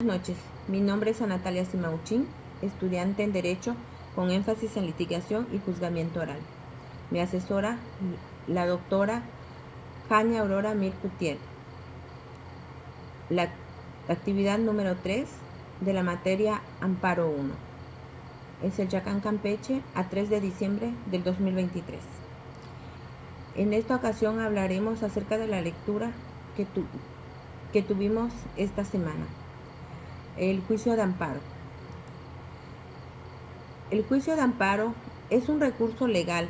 Buenas noches, mi nombre es Ana Natalia Simauchín, estudiante en Derecho con énfasis en litigación y juzgamiento oral. Mi asesora, la doctora Jania Aurora Mir Cutiel. La actividad número 3 de la materia Amparo 1. Es el Yacán Campeche a 3 de diciembre del 2023. En esta ocasión hablaremos acerca de la lectura que tuvimos esta semana. El juicio de amparo. El juicio de amparo es un recurso legal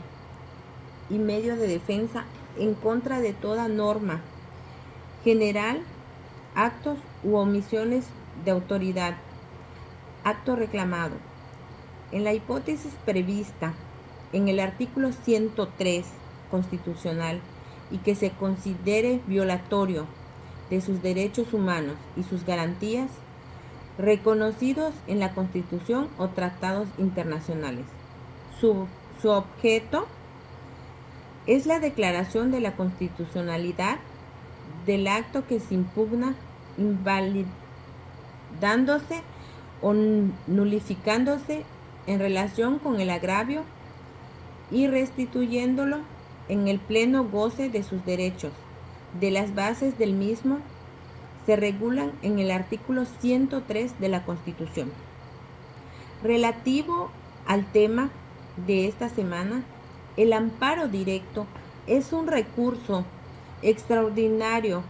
y medio de defensa en contra de toda norma general, actos u omisiones de autoridad, acto reclamado. En la hipótesis prevista en el artículo 103 constitucional y que se considere violatorio de sus derechos humanos y sus garantías reconocidos en la Constitución o tratados internacionales. Su objeto es la declaración de la constitucionalidad del acto que se impugna, invalidándose o nulificándose en relación con el agravio y restituyéndolo en el pleno goce de sus derechos. De las bases del mismo se regulan en el artículo 103 de la Constitución. Relativo al tema de esta semana, el amparo directo es un recurso extraordinario.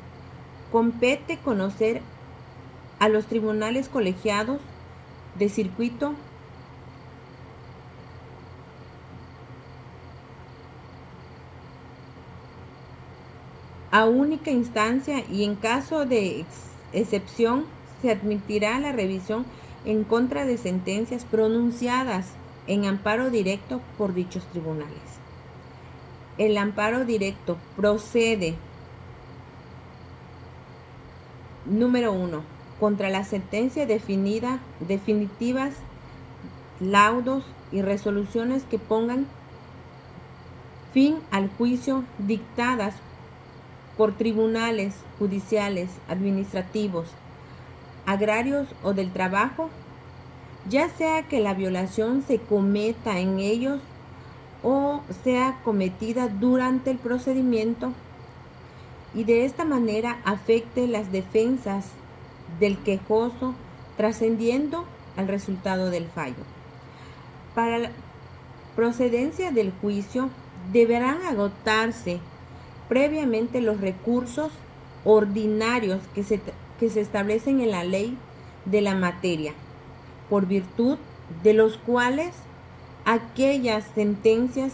Compete conocer a los tribunales colegiados de circuito a única instancia y en caso de excepción se admitirá la revisión en contra de sentencias pronunciadas en amparo directo por dichos tribunales. El amparo directo procede, número 1, contra la sentencia definitivas, laudos y resoluciones que pongan fin al juicio dictadas por tribunales judiciales, administrativos, agrarios o del trabajo, ya sea que la violación se cometa en ellos o sea cometida durante el procedimiento y de esta manera afecte las defensas del quejoso trascendiendo al resultado del fallo. Para la procedencia del juicio deberán agotarse previamente los recursos ordinarios que se establecen en la ley de la materia, por virtud de los cuales aquellas sentencias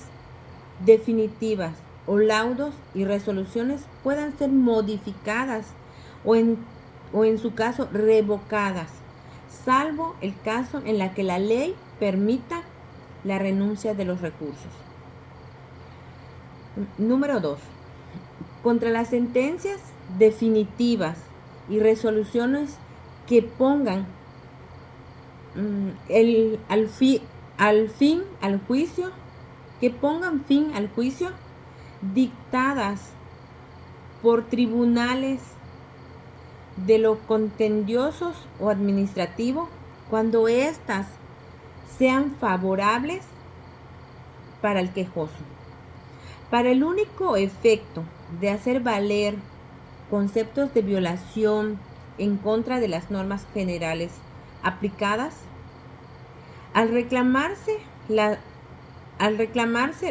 definitivas o laudos y resoluciones puedan ser modificadas o en su caso revocadas, salvo el caso en la que la ley permita la renuncia de los recursos. Número 2. Contra las sentencias definitivas y resoluciones que pongan fin al juicio, dictadas por tribunales de lo contenciosos o administrativo, cuando éstas sean favorables para el quejoso. Para el único efecto de hacer valer conceptos de violación en contra de las normas generales aplicadas, al reclamarse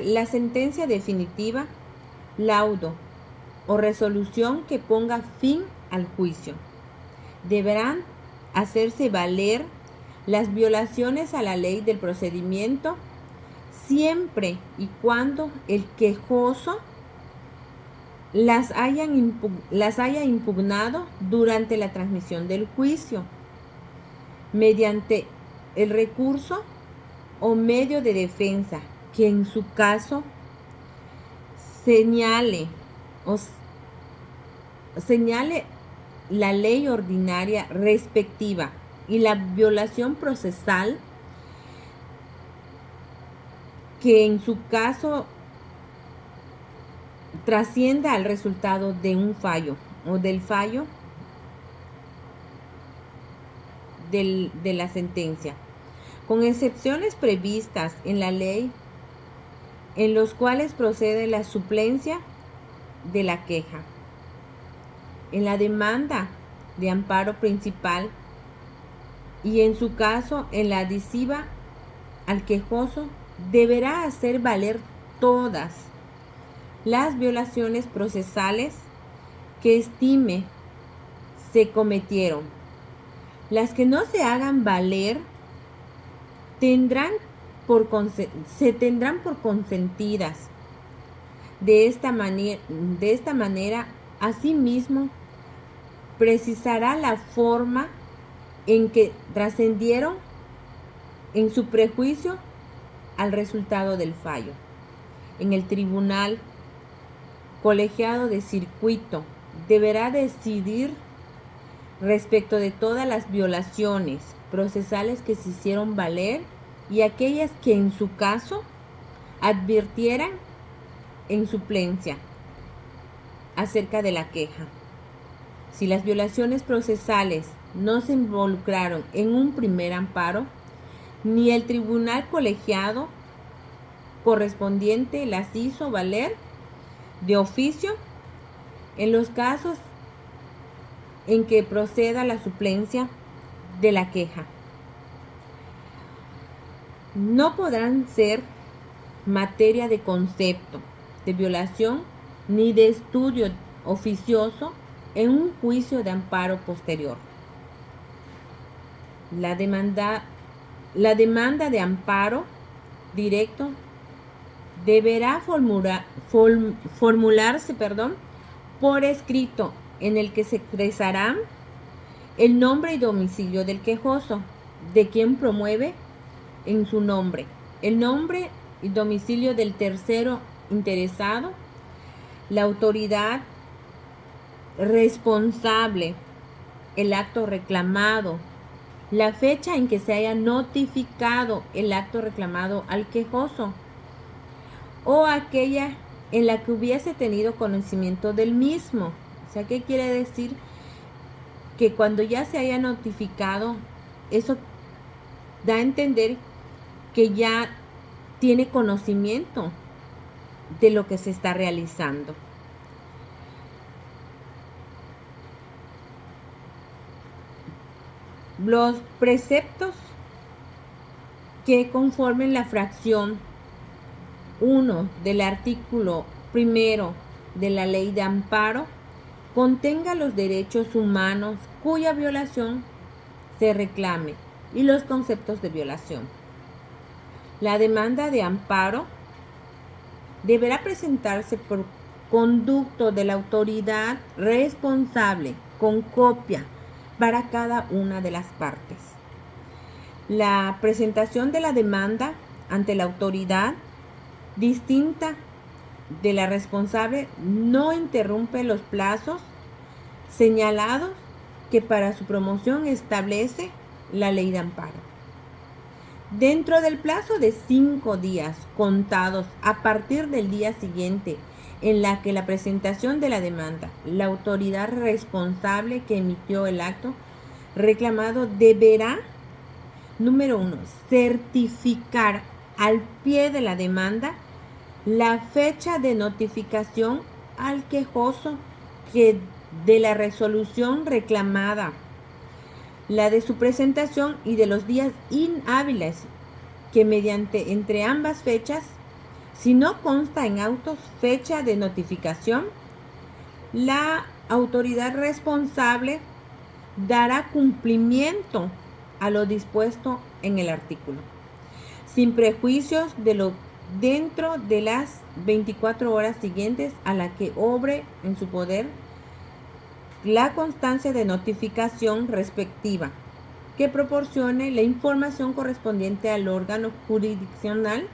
la sentencia definitiva, laudo o resolución que ponga fin al juicio, deberán hacerse valer las violaciones a la ley del procedimiento siempre y cuando el quejoso las haya impugnado durante la transmisión del juicio, mediante el recurso o medio de defensa que en su caso señale la ley ordinaria respectiva y la violación procesal que en su caso trascienda al resultado de un fallo o del fallo de la sentencia, con excepciones previstas en la ley, en los cuales procede la suplencia de la queja. En la demanda de amparo principal y en su caso en la adhesiva al quejoso, deberá hacer valer todas las violaciones procesales que estime se cometieron. Las que no se hagan valer se tendrán por consentidas. De esta manera, asimismo, precisará la forma en que trascendieron en su prejuicio al resultado del fallo. En el tribunal colegiado de circuito deberá decidir respecto de todas las violaciones procesales que se hicieron valer y aquellas que en su caso advirtieran en suplencia acerca de la queja. Si las violaciones procesales no se involucraron en un primer amparo, ni el tribunal colegiado correspondiente las hizo valer de oficio en los casos en que proceda la suplencia de la queja. No podrán ser materia de concepto de violación ni de estudio oficioso en un juicio de amparo posterior. La demanda de amparo directo deberá formularse por escrito, en el que se expresarán el nombre y domicilio del quejoso, de quien promueve en su nombre, el nombre y domicilio del tercero interesado, la autoridad responsable, el acto reclamado, la fecha en que se haya notificado el acto reclamado al quejoso o aquella en la que hubiese tenido conocimiento del mismo. O sea, ¿qué quiere decir? Que cuando ya se haya notificado, eso da a entender que ya tiene conocimiento de lo que se está realizando. Los preceptos que conformen la fracción 1 del artículo 1 de la Ley de Amparo contenga los derechos humanos cuya violación se reclame y los conceptos de violación. La demanda de amparo deberá presentarse por conducto de la autoridad responsable con copia para cada una de las partes. La presentación de la demanda ante la autoridad distinta de la responsable no interrumpe los plazos señalados que para su promoción establece la Ley de Amparo. Dentro del plazo de 5 días contados a partir del día siguiente en la que la presentación de la demanda, la autoridad responsable que emitió el acto reclamado deberá, número 1, certificar al pie de la demanda la fecha de notificación al quejoso que de la resolución reclamada, la de su presentación y de los días inhábiles que mediante entre ambas fechas, si no consta en autos fecha de notificación, la autoridad responsable dará cumplimiento a lo dispuesto en el artículo, sin prejuicios de lo dentro de las 24 horas siguientes a la que obre en su poder la constancia de notificación respectiva, que proporcione la información correspondiente al órgano jurisdiccional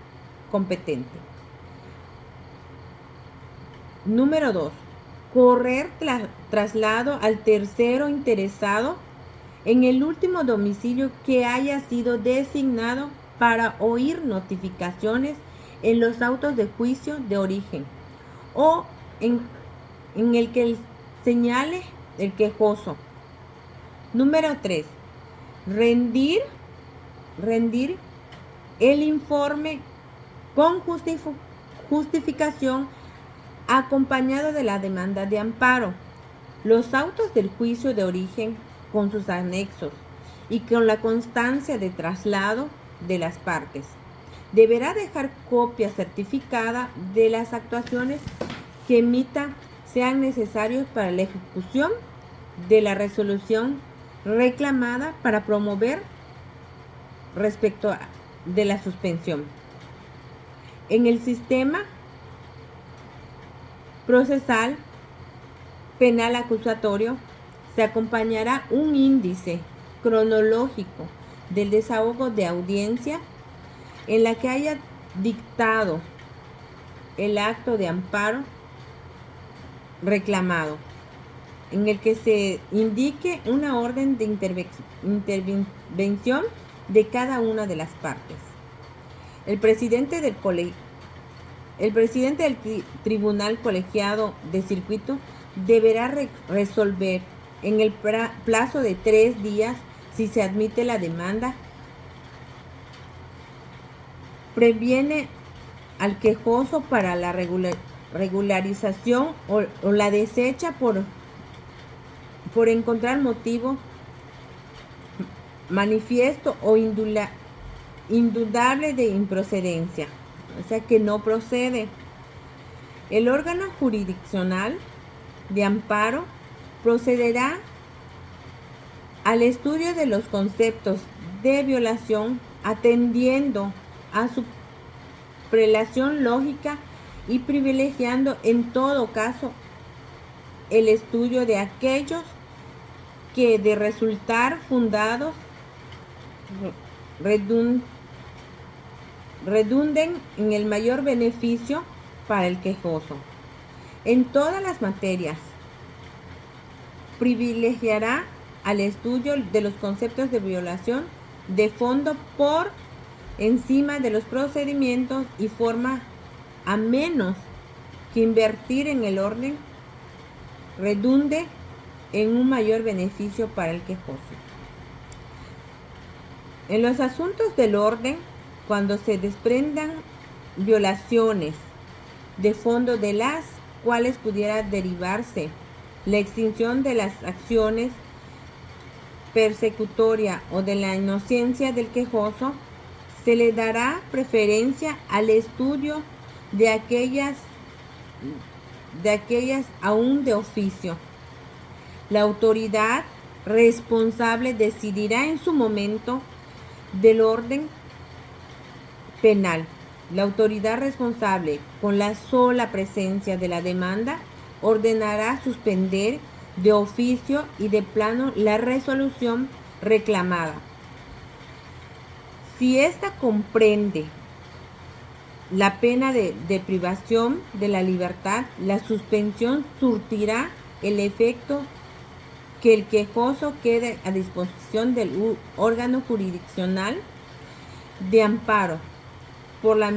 competente. Número 2. Correr traslado al tercero interesado en el último domicilio que haya sido designado para oír notificaciones en los autos de juicio de origen o en el que señale el quejoso. Número 3. rendir el informe con justificación acompañado de la demanda de amparo, los autos del juicio de origen con sus anexos y con la constancia de traslado de las partes. Deberá dejar copia certificada de las actuaciones que emita sean necesarios para la ejecución de la resolución reclamada para promover respecto de la suspensión. En el sistema procesal penal acusatorio se acompañará un índice cronológico del desahogo de audiencia en la que haya dictado el acto de amparo reclamado, en el que se indique una orden de intervención de cada una de las partes. El presidente del tribunal colegiado de circuito deberá resolver en el plazo de 3 días si se admite la demanda, previene al quejoso para la regularización o la desecha por encontrar motivo manifiesto o indudable de improcedencia, o sea que no procede. El órgano jurisdiccional de amparo procederá al estudio de los conceptos de violación atendiendo a su prelación lógica y privilegiando en todo caso el estudio de aquellos que de resultar fundados redunden en el mayor beneficio para el quejoso. En todas las materias privilegiará al estudio de los conceptos de violación de fondo por encima de los procedimientos y forma, a menos que invertir en el orden redunde en un mayor beneficio para el quejoso. En los asuntos del orden, cuando se desprendan violaciones de fondo de las cuales pudiera derivarse la extinción de las acciones persecutoria o de la inocencia del quejoso, se le dará preferencia al estudio de aquellas aún de oficio. La autoridad responsable decidirá en su momento del orden penal. La autoridad responsable, con la sola presencia de la demanda, ordenará suspender de oficio y de plano la resolución reclamada. Si ésta comprende la pena de privación de la libertad, la suspensión surtirá el efecto que el quejoso quede a disposición del órgano jurisdiccional de amparo por la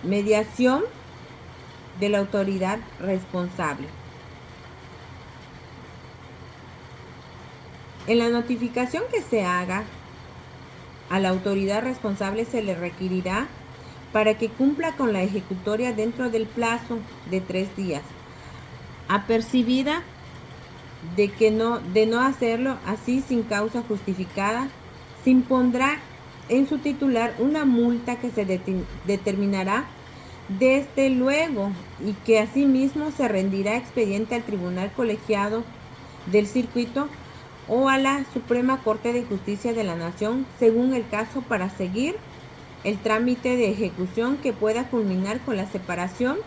mediación de la autoridad responsable. En la notificación que se haga a la autoridad responsable se le requerirá para que cumpla con la ejecutoria dentro del plazo de 3 días. Apercibida de no hacerlo así sin causa justificada, se impondrá en su titular una multa que se determinará desde luego y que asimismo se rendirá expediente al Tribunal Colegiado del Circuito o a la Suprema Corte de Justicia de la Nación, según el caso, para seguir el trámite de ejecución que pueda culminar con la separación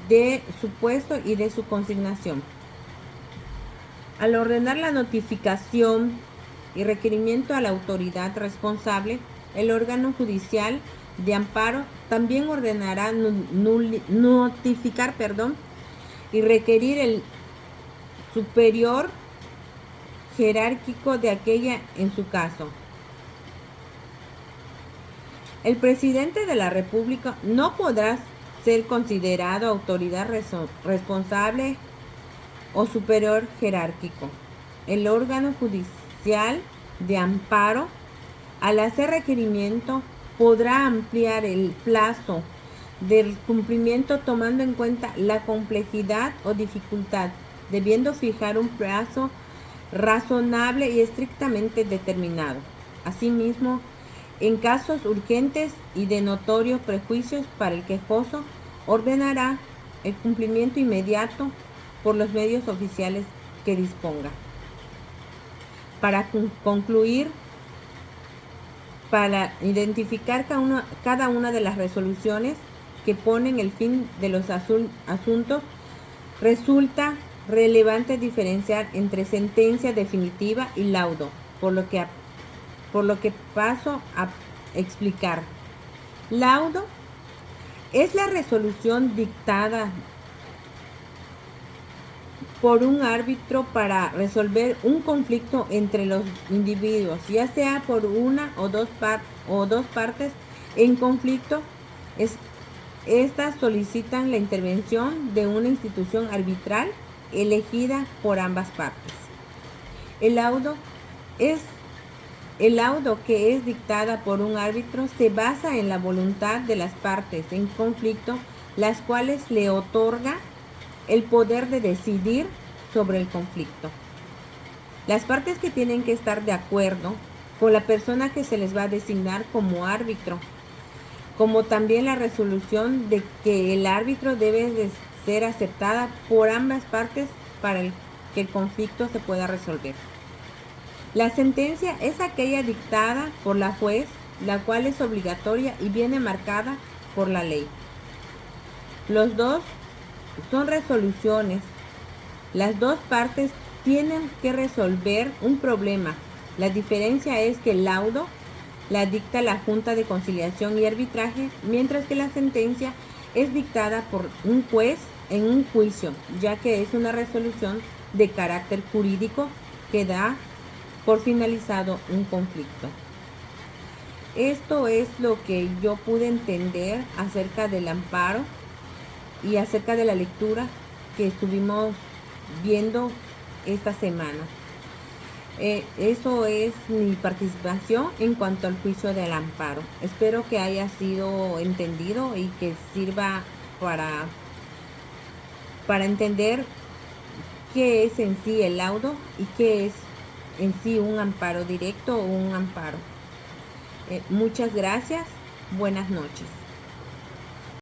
de su puesto y de su consignación. Al ordenar la notificación y requerimiento a la autoridad responsable, el órgano judicial de amparo también ordenará notificar y requerir el superior jerárquico de aquella en su caso. El presidente de la República no podrá ser considerado autoridad responsable o superior jerárquico. El órgano judicial de amparo, al hacer requerimiento, podrá ampliar el plazo del cumplimiento tomando en cuenta la complejidad o dificultad, debiendo fijar un plazo razonable y estrictamente determinado. Asimismo, en casos urgentes y de notorios prejuicios para el quejoso, ordenará el cumplimiento inmediato por los medios oficiales que disponga. Para concluir, para identificar cada una de las resoluciones que ponen el fin de los asuntos, resulta relevante diferenciar entre sentencia definitiva y laudo, por lo que paso a explicar. Laudo es la resolución dictada por un árbitro para resolver un conflicto entre los individuos, ya sea por una o dos partes en conflicto. Estas solicitan la intervención de una institución arbitral elegida por ambas partes. El laudo que es dictada por un árbitro se basa en la voluntad de las partes en conflicto, las cuales le otorga el poder de decidir sobre el conflicto. Las partes que tienen que estar de acuerdo con la persona que se les va a designar como árbitro, como también la resolución de que el árbitro debe de ser aceptada por ambas partes para que el conflicto se pueda resolver. La sentencia es aquella dictada por la juez, la cual es obligatoria y viene marcada por la ley. Los dos son resoluciones. Las dos partes tienen que resolver un problema. La diferencia es que el laudo la dicta la Junta de Conciliación y Arbitraje, mientras que la sentencia es dictada por un juez en un juicio, ya que es una resolución de carácter jurídico que da por finalizado un conflicto. Esto es lo que yo pude entender acerca del amparo y acerca de la lectura que estuvimos viendo esta semana. Eso es mi participación en cuanto al juicio del amparo. Espero que haya sido entendido y que sirva para entender qué es en sí el laudo y qué es en sí un amparo directo o un amparo. Muchas gracias. Buenas noches.